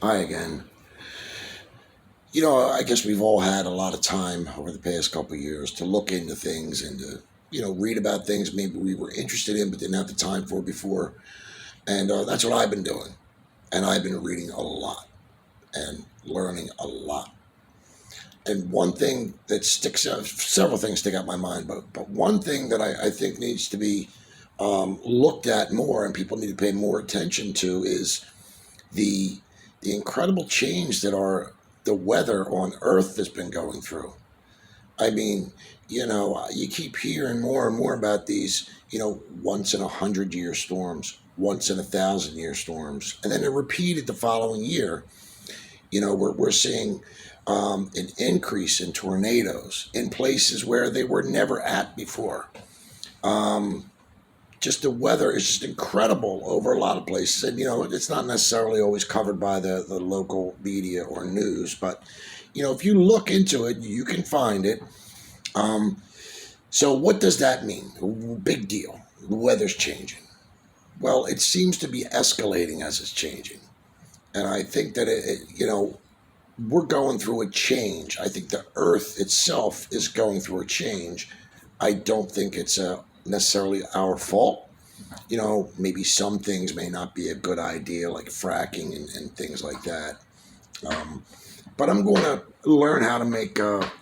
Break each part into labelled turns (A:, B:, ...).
A: Hi again. I guess we've all had a lot of time over the past couple of years to look into things and to, read about things maybe we were interested in but didn't have the time for before. And that's what I've been doing. And I've been reading a lot and learning a lot. And one thing that sticks out, several things stick out in my mind, but one thing that I think needs to be looked at more and people need to pay more attention to is the the incredible change that the weather on Earth has been going through. I mean, you keep hearing more and more about these, once in 100 year storms, once in 1,000 year storms, and then they're repeated the following year. We're seeing an increase in tornadoes in places where they were never at before. Um, just the weather is just incredible over a lot of places. And, it's not necessarily always covered by the local media or news, but, if you look into it, you can find it. Um, so, what does that mean? Big deal. The weather's changing. Well, it seems to be escalating as it's changing. And I think that, we're going through a change. I think the earth itself is going through a change. I don't think it's necessarily our fault. Maybe some things may not be a good idea, like fracking and things like that. Um, but I'm going to learn how to make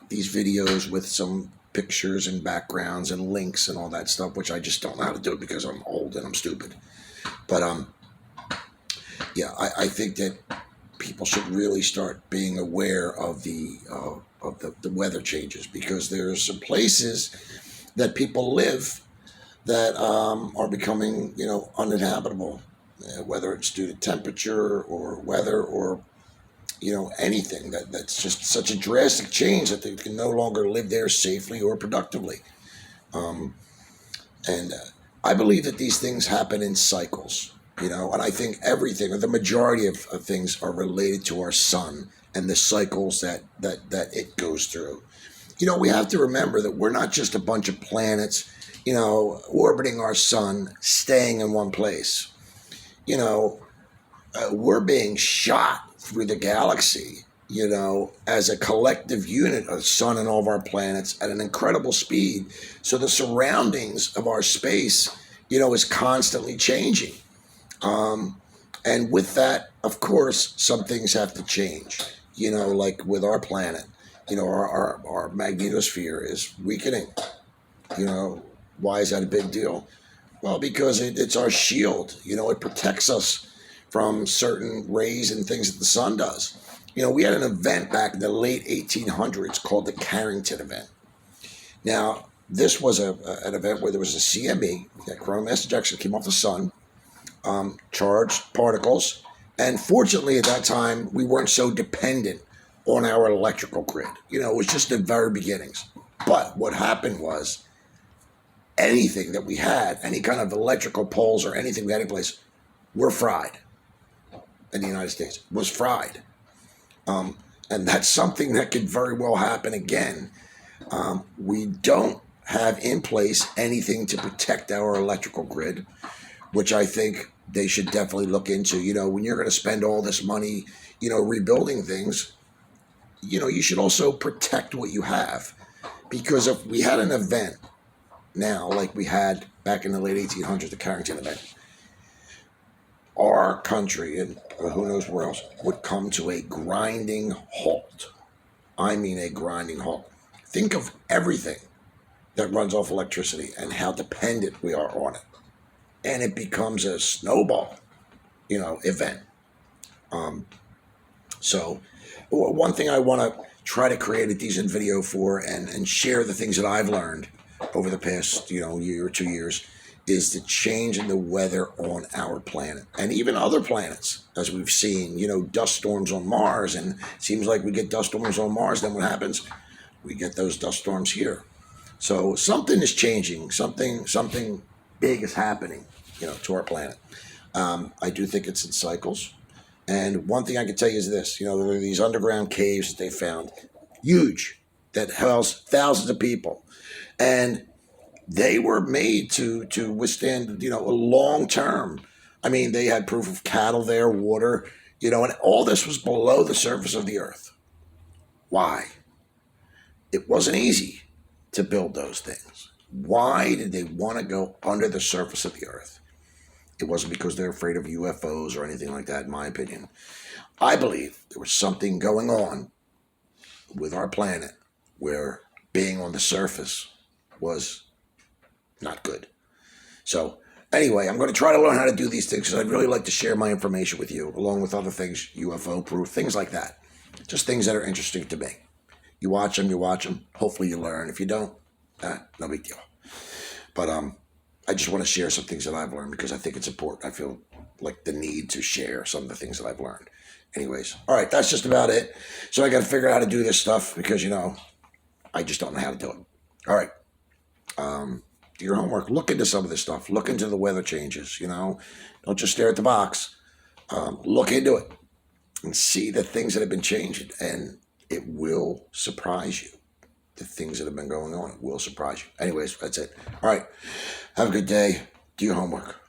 A: these videos with some pictures and backgrounds and links and all that stuff, which I just don't know how to do because I'm old and I'm stupid. But yeah, I think that people should really start being aware of the weather changes because there's some places that people live that are becoming, uninhabitable, whether it's due to temperature or weather or, anything that's just such a drastic change that they can no longer live there safely or productively. Um, and I believe that these things happen in cycles, and I think everything, or the majority of things, are related to our sun and the cycles that it goes through. We have to remember that we're not just a bunch of planets, orbiting our sun, staying in one place. You know, we're being shot through the galaxy, as a collective unit of sun and all of our planets at an incredible speed. So the surroundings of our space, is constantly changing. Um, and with that, of course, some things have to change. Like with our planet, our magnetosphere is weakening. You know, why is that a big deal? Well, because it's our shield. It protects us from certain rays and things that the sun does. We had an event back in the late 1800s called the Carrington event. Now, this was an event where there was a CME, that coronal mass ejection, came off the sun, charged particles. And fortunately, at that time, we weren't so dependent on our electrical grid. It was just the very beginnings. But what happened was anything that we had, any kind of electrical poles or anything we had in place, were fried in the United States, was fried. And that's something that could very well happen again. We don't have in place anything to protect our electrical grid, which I think they should definitely look into. When you're going to spend all this money, rebuilding things, you should also protect what you have. Because if we had an event now, like we had back in the late 1800s, the Carrington event, our country and who knows where else would come to a grinding halt. I mean, a grinding halt. Think of everything that runs off electricity and how dependent we are on it. And it becomes a snowball, event. Um, so, one thing I want to try to create a decent video for and share the things that I've learned over the past, year or 2 years is the change in the weather on our planet and even other planets, as we've seen, dust storms on Mars. And it seems like we get dust storms on Mars. Then what happens? We get those dust storms here. So something is changing. Something big is happening, to our planet. I do think it's in cycles. And one thing I can tell you is this: there are these underground caves that they found, huge, that house thousands of people, and they were made to withstand, a long term. I mean, they had proof of cattle there, water, You know, and all this was below the surface of the earth. Why? It wasn't easy to build those things. Why did they want to go under the surface of the earth? It wasn't because they're afraid of UFOs or anything like that, in my opinion. I believe there was something going on with our planet where being on the surface was not good. So anyway, I'm going to try to learn how to do these things because I'd really like to share my information with you, along with other things, UFO proof, things like that. Just things that are interesting to me. You watch them. Hopefully you learn. If you don't, no big deal. But I just want to share some things that I've learned because I think it's important. I feel like the need to share some of the things that I've learned. Anyways, all right, that's just about it. So I got to figure out how to do this stuff because, you know, I just don't know how to do it. All right. Do your homework. Look into some of this stuff. Look into the weather changes, you know. Don't just stare at the box. Look into it and see the things that have been changing. And it will surprise you. The things that have been going on, it will surprise you. Anyways, that's it. All right. Have a good day. Do your homework.